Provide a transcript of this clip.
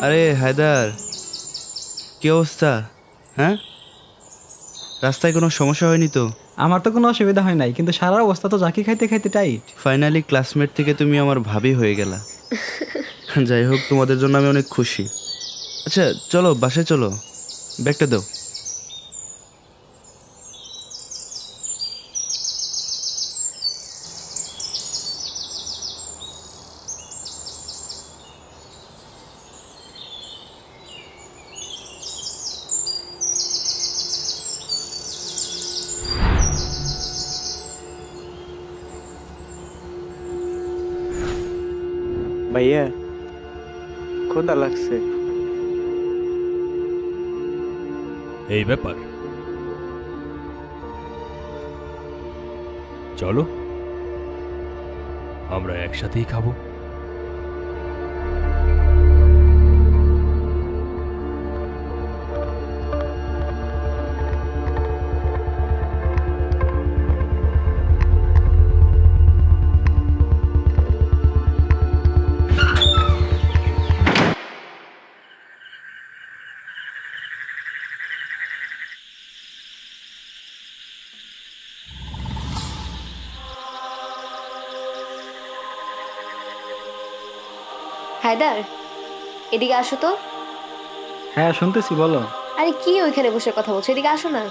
আরে হায়দার, কি অবস্থা? হ্যাঁ, রাস্তায় কোনো সমস্যা হয়নি তো? আমার তো কোনো অসুবিধা হয় নাই, কিন্তু সারা অবস্থা তো জাকি খাইতে খাইতে টাইট। ফাইনালি ক্লাসমেট থেকে তুমি আমার ভাবি হয়ে গেলা। যাই হোক, তোমাদের জন্য আমি অনেক খুশি। আচ্ছা, চলো বাসায় চলো, ব্যাগটা দাও। ভাইয়া, ক্ষুধা লাগছে। এই ব্যাপার, চলো আমরা একসাথেই খাবো। হায়দার, এদিকে আসো তো। হ্যাঁ শুনতেছি, বলো। আরে কি ওইখানে বসে কথা বলছো, এদিকে আসো না।